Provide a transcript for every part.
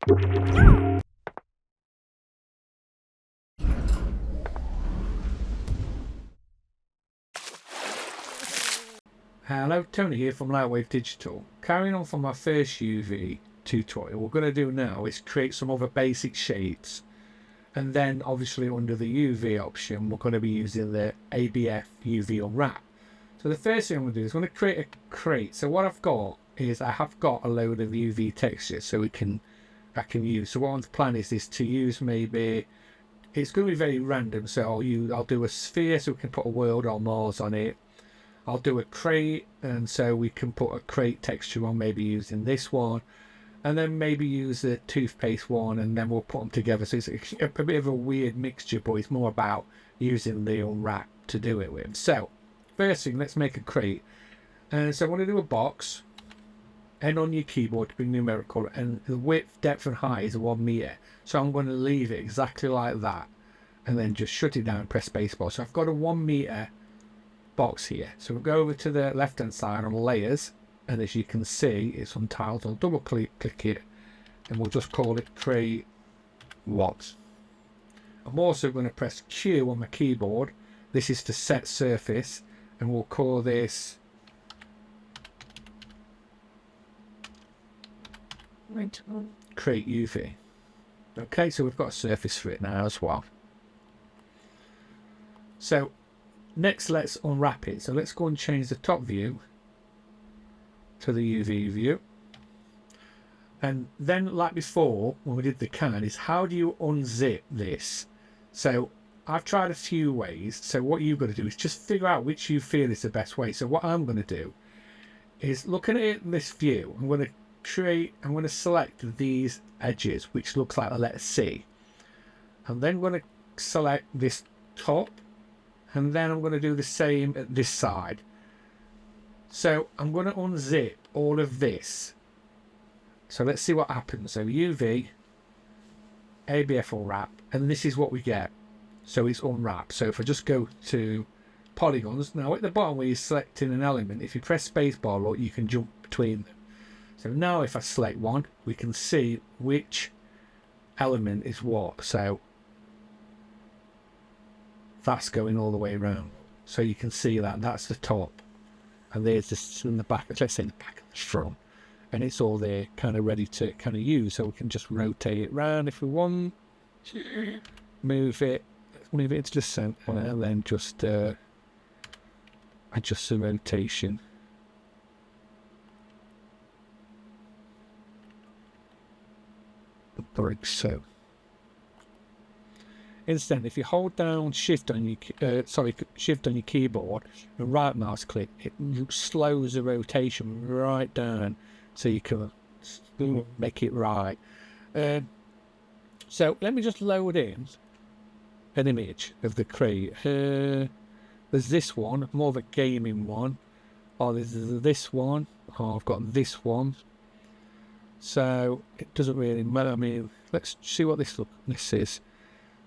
Hello, Tony here from Lightwave Digital. Carrying on from our first UV tutorial, what we're going to do now is create some other basic shapes, and then obviously under the UV option we're going to be using the ABF UV Unwrap. So the first thing I'm going to do is I'm going to create a crate. So what I've got is I have got a load of UV textures so I can use. So what the plan is to use, maybe it's going to be very random, so I'll do a sphere so we can put a world or Mars on it. I'll do a crate, and so we can put a crate texture on, maybe using this one, and then maybe use the toothpaste one, and then we'll put them together. So it's a bit of a weird mixture, but it's more about using the unwrap to do it with. So first thing, let's make a crate. And so I'm going to do a box, and on your keyboard to be numerical, and the width, depth and height is 1 meter. So I'm going to leave it exactly like that, and then just shut it down and press spacebar. So I've got a 1 meter box here. So we'll go over to the left hand side on layers, and as you can see it's untiled. I'll double click it, and we'll just call it crate box. I'm also going to press Q on my keyboard. This is to set surface, and we'll call this crate UV. Okay, so we've got a surface for it now as well. So next, let's unwrap it. So let's go and change the top view to the UV view. And then, like before, when we did the can, is how do you unzip this? So I've tried a few ways. So what you've got to do is just figure out which you feel is the best way. So what I'm going to do is, looking at it in this view, I'm going to select these edges, which looks like the letter C. And then I'm going to select this top, and then I'm going to do the same at this side. So I'm going to unzip all of this. So let's see what happens. So UV, ABF unwrap, and this is what we get. So it's unwrapped. So if I just go to polygons, now at the bottom where you're selecting an element, if you press spacebar, look, you can jump between them. So now if I select one, we can see which element is what. So that's going all the way around. So you can see that that's the top, and there's this in the back, let's say in the back of the front, and it's all there kind of ready to kind of use. So we can just rotate it around if we want, move it into the center, and then just adjust the rotation. Like so. Instead, if you hold down Shift on your keyboard and right mouse click, it slows the rotation right down, so you can make it right. So let me just load in an image of the crate. There's this one, more of a gaming one. Oh, there's this one. Oh, I've got this one. So it doesn't really matter. I mean, let's see what this is.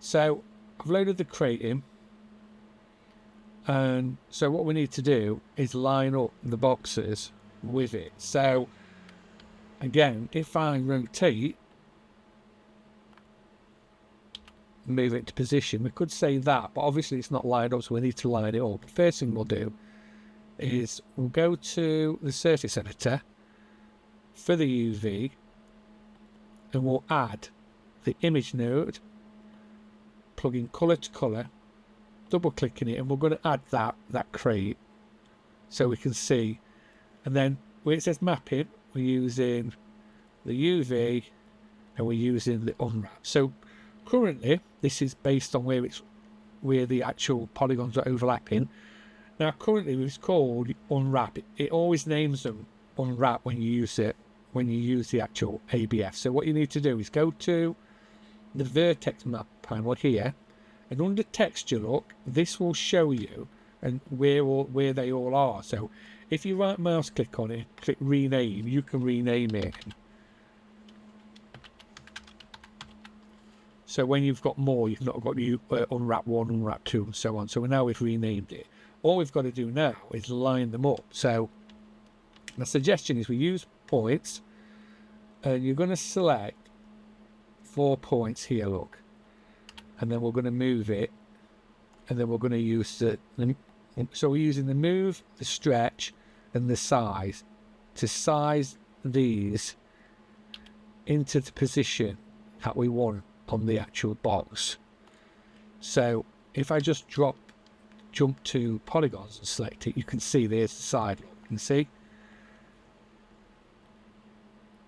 So I've loaded the crate in, and so what we need to do is line up the boxes with it. So again, if I rotate, move it to position, we could say that, but obviously it's not lined up, so we need to line it up. First thing we'll do is we'll go to the surface editor for the UV, and we'll add the image node, plug in color to color, double clicking it, and we're going to add that crate so we can see. And then where it says mapping, we're using the UV and we're using the unwrap. So currently this is based on where the actual polygons are overlapping. Now currently it's called unwrap. It always names them unwrap when you use it, when you use the actual ABF. So what you need to do is go to the vertex map panel here, and under texture look, this will show you and where they all are. So if you right mouse click on it, click rename, you can rename it. So when you've got more, you've not got you unwrap 1, unwrap 2 and so on. So now we've renamed it. All we've got to do now is line them up. So the suggestion is we use points, and you're going to select 4 points here, look. And then we're going to move it. And then we're going to use so we're using the move, the stretch, and the size to size these into the position that we want on the actual box. So if I just jump to polygons and select it, you can see there's the side look. You can see.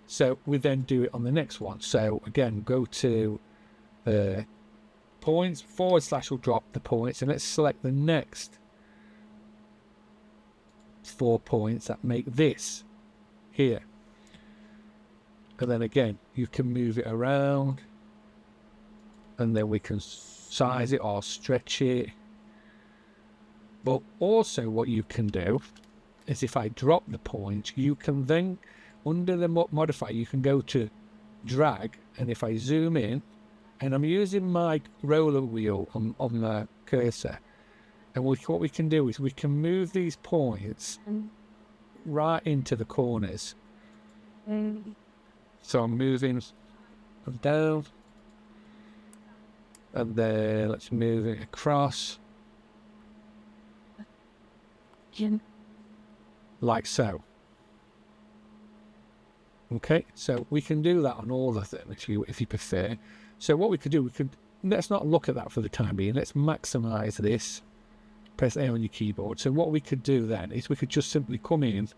So we then do it on the next one. So again, go to points, / will drop the points, and let's select the next 4 points that make this here. And then again, you can move it around, and then we can size it or stretch it. But also what you can do is if I drop the point, you can then, under the modifier, you can go to drag, and if I zoom in, and I'm using my roller wheel on the cursor, and what we can do is we can move these points right into the corners. So I'm moving them down, and then let's move it across, like so. Okay, so we can do that on all of them if you prefer. So what we could do, let's not look at that for the time being. Let's maximize this. Press A on your keyboard. So what we could do then is we could just simply come in.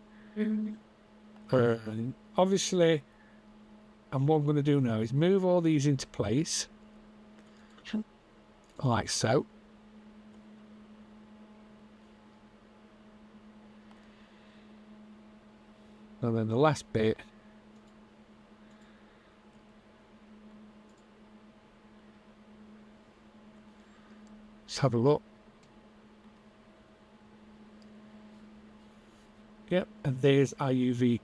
Obviously, and what I'm going to do now is move all these into place. Like so. And then the last bit. Let's have a look. Yep, and there's our UV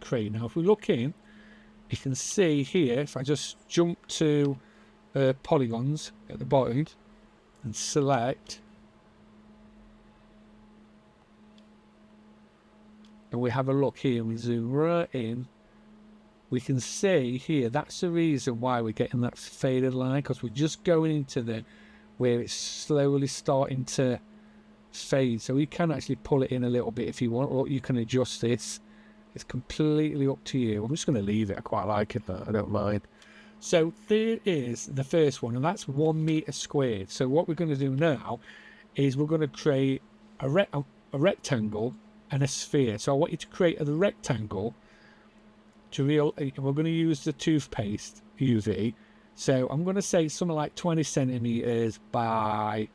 crane. Now, if we look in, you can see here, if I just jump to polygons at the bottom and select, and we have a look here, and we zoom right in, we can see here, that's the reason why we're getting that faded line, because we're just going into the where it's slowly starting to fade. So you can actually pull it in a little bit if you want, or you can adjust this. It's completely up to you. I'm just going to leave it. I quite like it, but I don't mind. So there is the first one, and that's 1 meter squared. So what we're going to do now is we're going to create a rectangle and a sphere. So I want you to create a rectangle we're going to use the toothpaste UV. So I'm going to say something like 20 centimeters by,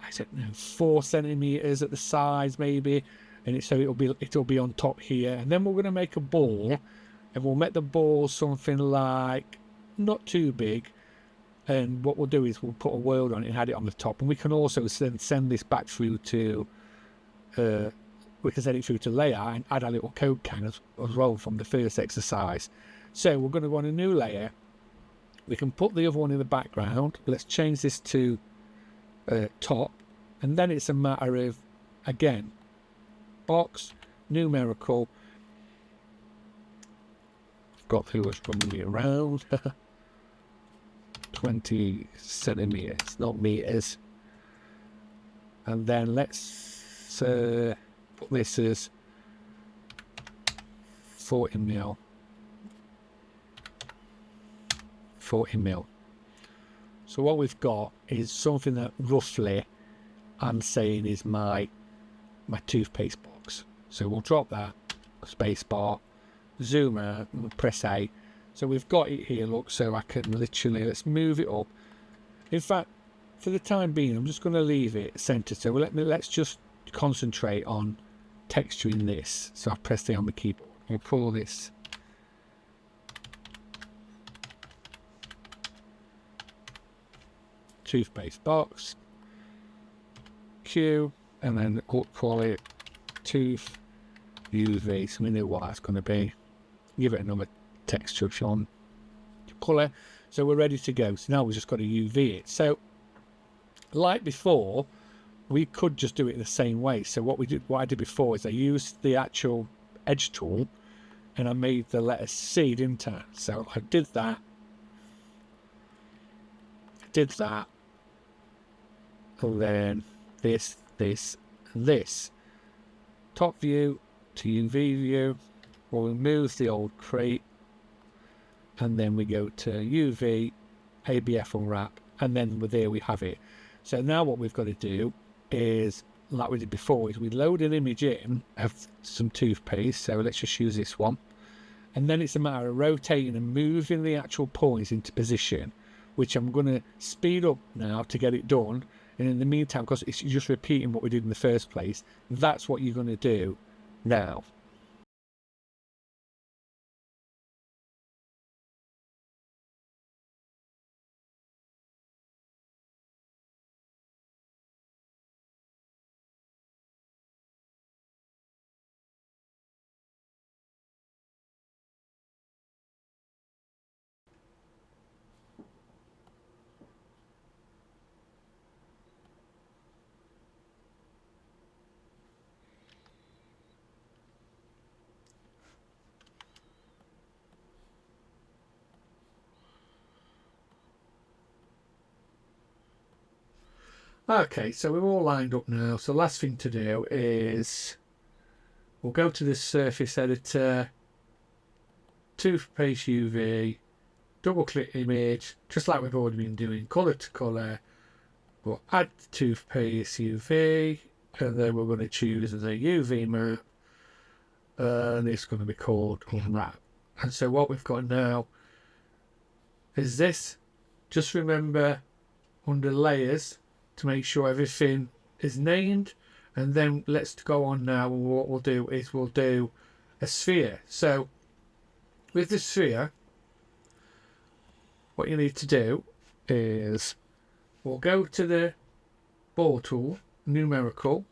I don't know, 4 centimeters at the sides maybe, and so it'll be on top here. And then we're going to make a ball, and we'll make the ball something like not too big. And what we'll do is we'll put a world on it and add it on the top, and we can also send this back through to we can send it through to layer and add a little code can as well from the first exercise. So we're going to go on a new layer. We can put the other one in the background. Let's change this to top, and then it's a matter of, again, box, numerical. Got through what's probably around 20 centimeters, not meters. And then let's put this as 40 mil. 40 mil. So what we've got is something that roughly I'm saying is my toothpaste box. So we'll drop that, space bar, zoom out, and press A. So we've got it here, look, so I can literally, let's move it up. In fact, for the time being, I'm just going to leave it centered. So let's just concentrate on texturing this. So I press A on the keyboard. We'll pull this. Toothpaste box, Q, and then call it tooth UV, so we know what that's going to be. Give it another texture if you want, colour. So we're ready to go. So now we've just got to UV it. So like before, we could just do it the same way. So what I did before is I used the actual edge tool and I made the letter C, didn't I? So I did that, did that, and then this, and this. Top view to UV view, we'll remove the old crate, and then we go to UV, ABF unwrap, and then there we have it. So now what we've got to do is, like we did before, is we load an image in of some toothpaste. So let's just use this one. And then it's a matter of rotating and moving the actual points into position, which I'm going to speed up now to get it done. And in the meantime, because it's just repeating what we did in the first place, that's what you're going to do now. Okay, so we're all lined up now. So the last thing to do is we'll go to this surface editor, toothpaste UV, double click image, just like we've already been doing, colour to colour. We'll add the toothpaste UV, and then we're going to choose the UV map, and it's going to be called unwrap. And so what we've got now is this. Just remember under layers to make sure everything is named, and then let's go on now, and what we'll do is we'll do a sphere. So with the sphere, what you need to do is we'll go to the ball tool, numerical,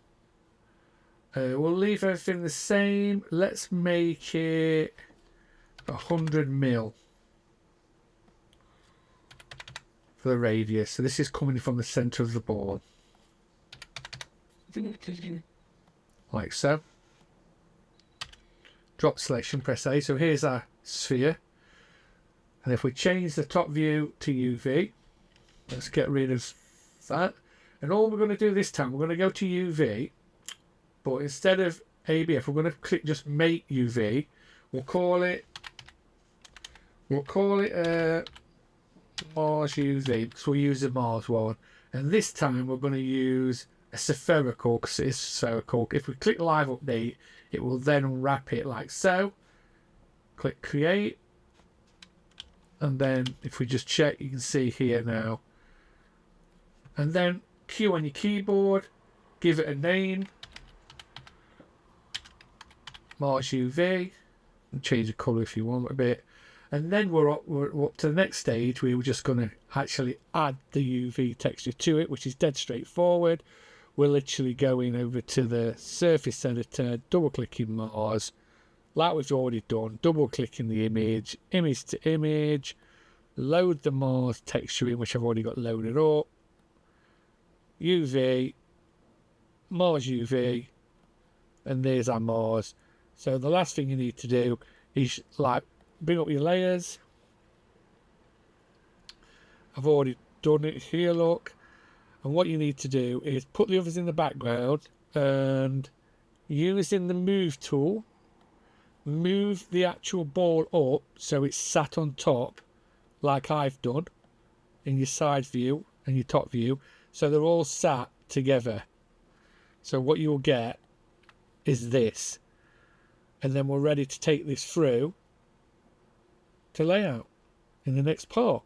we'll leave everything the same. Let's make it 100 mil for the radius. So this is coming from the center of the ball, like so. Drop selection, press A. So here's our sphere, and if we change the top view to UV, let's get rid of that. And all we're going to do this time, we're going to go to UV, but instead of ABF, we're going to click just make UV. We'll call it Mars UV, because we'll use the Mars one. And this time we're going to use a spherical, because it is spherical. If we click live update, it will then unwrap it like so. Click create, and then if we just check, you can see here now. And then Q on your keyboard, give it a name, Mars UV, and change the colour if you want a bit. And then we're up to the next stage. We're just going to actually add the UV texture to it, which is dead straightforward. We're literally going over to the surface editor, double clicking Mars, like we've already done, double clicking the image, image to image, load the Mars texture in, which I've already got loaded up, UV, Mars UV, and there's our Mars. So the last thing you need to do is like bring up your layers. I've already done it here, look. And what you need to do is put the others in the background, and using the move tool, move the actual ball up so it's sat on top like I've done in your side view and your top view, so they're all sat together. So what you'll get is this, and then we're ready to take this through to layout in the next part.